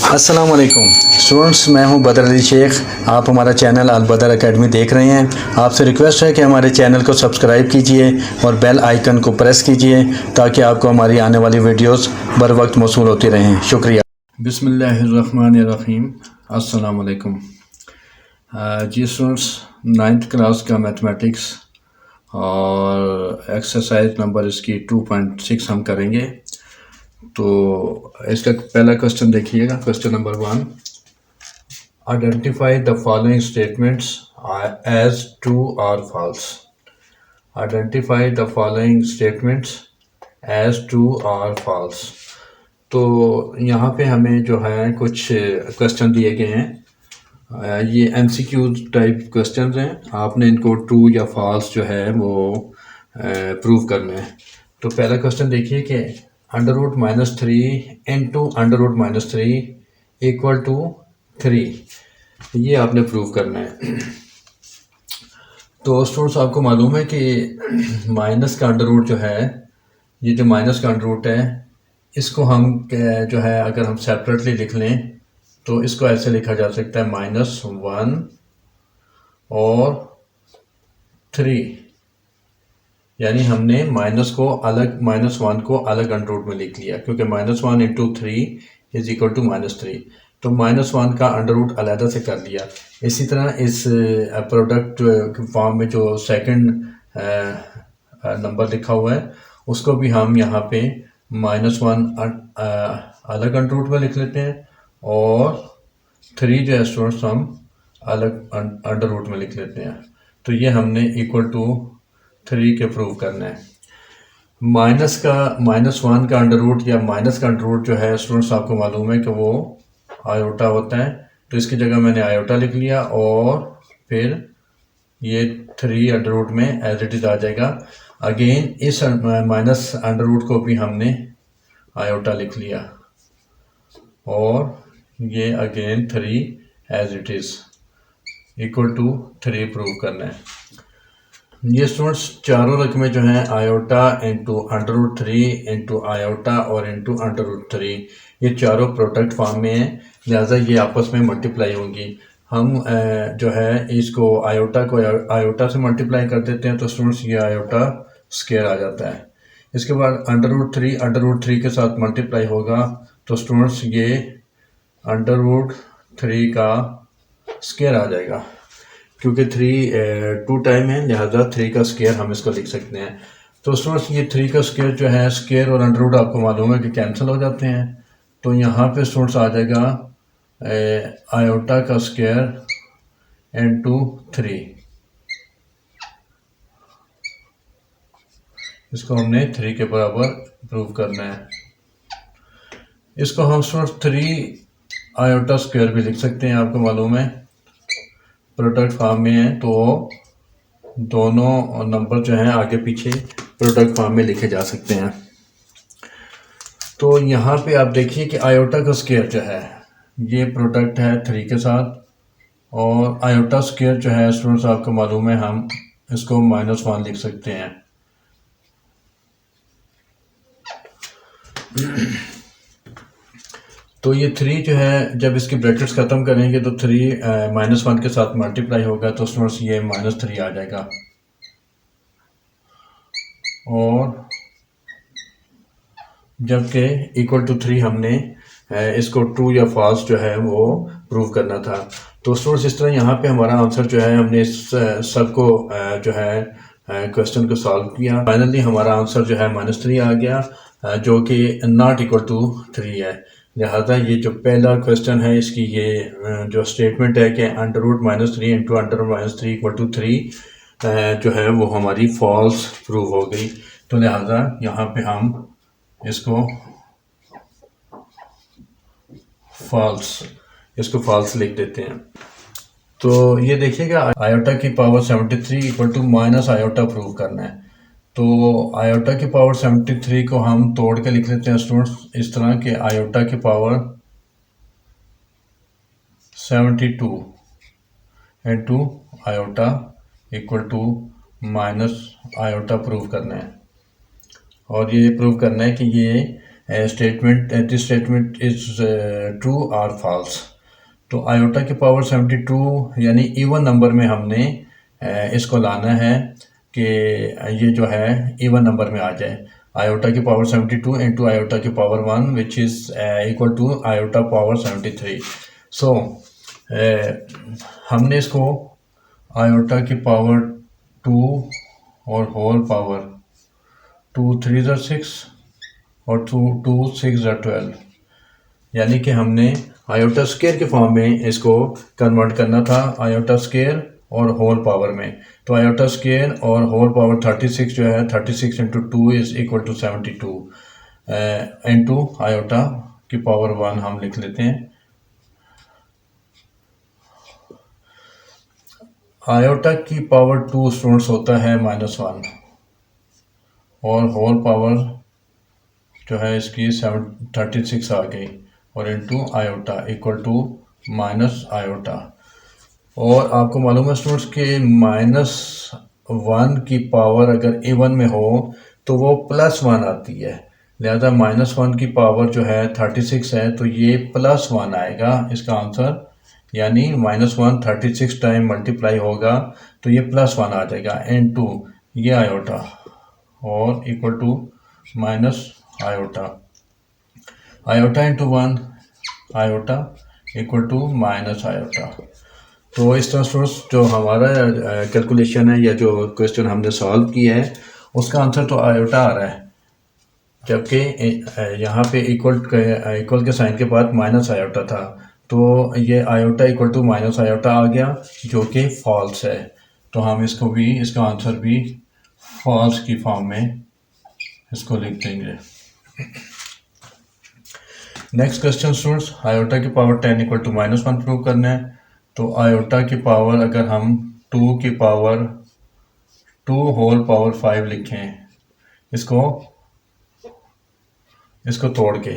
अस्सलाम वालेकुम स्टूडेंट्स, मैं हूं बदर अली शेख। आप हमारा चैनल अल बदर एकेडमी देख रहे हैं। आपसे रिक्वेस्ट है कि हमारे चैनल को सब्सक्राइब कीजिए और बेल आइकन को प्रेस कीजिए ताकि आपको हमारी आने वाली वीडियोस बर वक्त मौसूल होती रहें। शुक्रिया। बिस्मिल्लाहिर्रहमानिर्रहीम। अस्सलाम वालेकुम। जी स्टूडेंट्स, 9th क्लास का मैथमेटिक्स और एक्सरसाइज नंबर इसकी 2.6 हम करेंगे। तो इसका पहला क्वेश्चन देखिएगा। Question number 1, identify the following statements as true और false. Identify the following statements as true और फॉल्स। तो यहाँ पे हमें जो है कुछ क्वेश्चन दिए गए हैं। ये MCQ टाइप क्वेश्चन हैं। आपने इनको ट्रू या फॉल्स जो है वो प्रूव करना है। तो पहला क्वेश्चन देखिए कि √-3 इंटू √-3 इक्वल टू 3, ये आपने प्रूव करना है। तो स्टूडेंट्स, आपको मालूम है कि माइनस का अंडर रूट जो है, ये जो माइनस का अंडर रूट है, इसको हम जो है अगर हम सेपरेटली लिख लें तो इसको ऐसे लिखा जा सकता है -1 और 3, यानी हमने -1 को अलग अंडर रूट में लिख लिया क्योंकि -1 इंटू 3 इज इक्वल टू -3। तो -1 का अंडर रूट अलहदा से कर लिया। इसी तरह इस प्रोडक्ट फॉर्म में जो सेकंड नंबर लिखा हुआ है उसको भी हम यहाँ पे -1 अलग अंडर रूट में लिख लेते हैं और 3 जो है स्टूडेंट्स हम अलग अंडर रूट में लिख लेते हैं। तो ये हमने इक्वल टू 3 के प्रूव करना है। -1 का अंडर रूट या माइनस का अंडर रूट जो है स्टूडेंट्स, आपको मालूम है कि वो आयोटा होता है। तो इसकी जगह मैंने आयोटा लिख लिया और फिर ये 3 अंडर रूट में एज इट इज़ आ जाएगा। अगेन इस माइनस अंडर रूट को भी हमने आयोटा लिख लिया और ये again 3 as it is equal to 3 prove करना है। ये स्टूडेंट्स चारों रकमें जो हैं आयोटा इंटू √3 इंटू आयोटा और इंटू √3, ये चारों प्रोडक्ट फॉर्म में हैं, लिहाजा ये आपस में मल्टीप्लाई होंगी। हम जो है इसको आयोटा को आयोटा से मल्टीप्लाई कर देते हैं तो स्टूडेंट्स ये आयोटा स्क्वायर आ जाता है। इसके बाद √3 के साथ मल्टीप्लाई होगा तो स्टूडेंट्स ये √3 का स्क्वायर आ जाएगा। क्योंकि 3 2 टाइम है, लिहाजा 3 का स्क्वायर हम इसको लिख सकते हैं। तो स्टूडेंट्स ये 3 का स्क्वायर जो है, स्क्वायर और अंडर रूट आपको मालूम है कि कैंसिल हो जाते हैं। तो यहाँ पे स्टूडेंट्स आ जाएगा आयोटा का स्क्वायर इंटू 3। इसको हमने 3 के बराबर प्रूव करना है। इसको हम स्टूडेंट्स 3 आयोटा स्क्वायर भी लिख सकते हैं, आपको मालूम है प्रोडक्ट फॉर्म में है तो दोनों नंबर जो हैं आगे पीछे प्रोडक्ट फॉर्म में लिखे जा सकते हैं। तो यहाँ पे आप देखिए कि आयोटा का स्क्वायर जो है ये प्रोडक्ट है 3 के साथ और आयोटा स्क्वायर जो है स्टूडेंट्स, आपको मालूम है हम इसको -1 लिख सकते हैं। तो ये 3 जो है जब इसकी ब्रैकेट्स ख़त्म करेंगे तो 3 -1 के साथ मल्टीप्लाई होगा तो स्टूडेंट्स ये -3 आ जाएगा और जबकि इक्वल टू 3 हमने इसको ट्रू या फॉल्स जो है वो प्रूव करना था। तो स्टूडेंट्स इस तरह यहाँ पे हमारा आंसर जो है हमने इस सब को जो है क्वेश्चन को सॉल्व किया। फाइनली हमारा आंसर जो है -3 आ गया जो कि नॉट इक्वल टू 3 है। लिहाजा ये जो पहला क्वेश्चन है इसकी ये जो स्टेटमेंट है कि √-3 इंटू √-3 इक्वल टू 3 जो है वो हमारी फॉल्स प्रूव हो गई। तो लिहाजा यहाँ पे हम इसको फॉल्स लिख देते हैं। तो ये देखिएगा आयोटा की power 73 equal to minus iota prove करना है। तो आयोटा की पावर 73 को हम तोड़ के लिख लेते हैं स्टूडेंट्स इस तरह के आयोटा की power 72 into iota equal to minus iota prove करना है। और ये प्रूव करना है कि ये statement this statement is true और फॉल्स। तो आयोटा की पावर 72 यानी इवन नंबर में हमने इसको लाना है कि ये जो है इवन नंबर में आ जाए। आयोटा की पावर 72 इंटू आयोटा की power 1 which is equal to iota power 73। So हमने इसको आयोटा की पावर 2 और होल पावर 2 3 ज़ा 6 और 2 6 ज़ा 12 यानी कि हमने आयोटा स्क्वायर के फॉर्म में इसको कन्वर्ट करना था आयोटा स्क्वायर और होल पावर में। तो आयोटा स्क्वायर और होल पावर 36 जो है 36 into 2 is equal to 72 into iota की पावर 1 हम लिख लेते हैं। आयोटा की पावर 2 स्टूडेंट्स होता है -1 और होल पावर जो है इसकी 36 आ गई और into iota equal to minus iota. और आपको मालूम है स्टूडेंट्स के -1 की पावर अगर इवन में हो तो वो +1 आती है, लिहाजा -1 की पावर जो है 36 है तो ये +1 आएगा इसका आंसर, यानी -1 36 टाइम मल्टीप्लाई होगा तो ये +1 आ जाएगा इनटू ये आयोटा और equal to minus iota. Iota into 1 iota equal to minus iota. तो इस तरह स्टूडेंट्स जो हमारा कैलकुलेशन है या जो क्वेश्चन हमने सॉल्व किया है उसका आंसर तो आयोटा आ रहा है, जबकि यहाँ पे इक्वल के साइन के बाद माइनस आयोटा था तो ये iota equal to minus iota आ गया जो कि फॉल्स है। तो हम इसको भी इसका आंसर भी फॉल्स की फॉर्म में इसको लिख देंगे। नेक्स्ट क्वेश्चन स्टूडेंट्स, आयोटा की पावर 10 इक्वल टू -1 प्रूव करना है। तो आयोटा की पावर अगर हम 2 की पावर 2 होल पावर 5 लिखें इसको तोड़ के,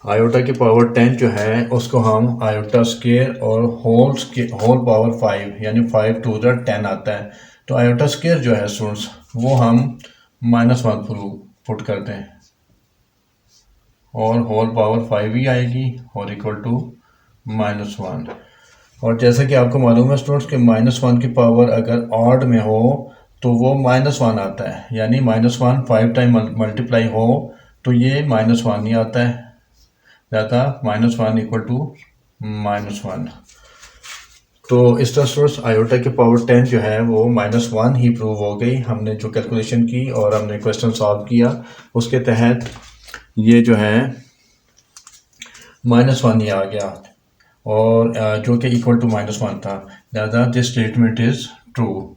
आयोटा की पावर 10 जो है उसको हम आयोटा स्क्वायर और होल पावर 5 यानी 5 2 10 आता है। तो आयोटा स्क्वायर जो है स्टूडेंट्स वो हम -1 पुट करते हैं और होल पावर 5 ही आएगी और इक्वल टू -1। और जैसा कि आपको मालूम है स्टूडेंट्स कि -1 की पावर अगर ऑड में हो तो वो -1 आता है, यानी -1 5 टाइम मल्टीप्लाई हो तो ये -1 ही आता है, ज़्यादा -1 इक्वल टू -1। तो इस तरह स्टूडेंट्स आयोटा की पावर 10 जो है वो -1 ही प्रूव हो गई। हमने जो कैलकुलेशन की और हमने क्वेश्चन सॉल्व किया उसके तहत ये जो है -1 ही आ गया और जो कि इक्वल टू -1 था, लिहाजा दिस स्टेटमेंट इज ट्रू।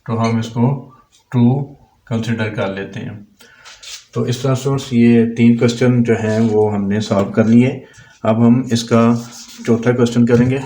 तो हम इसको ट्रू कंसिडर कर लेते हैं। तो इस तरह स्टूडेंट्स ये 3 क्वेश्चन जो हैं वो हमने सॉल्व कर लिए। अब हम इसका चौथा क्वेश्चन करेंगे।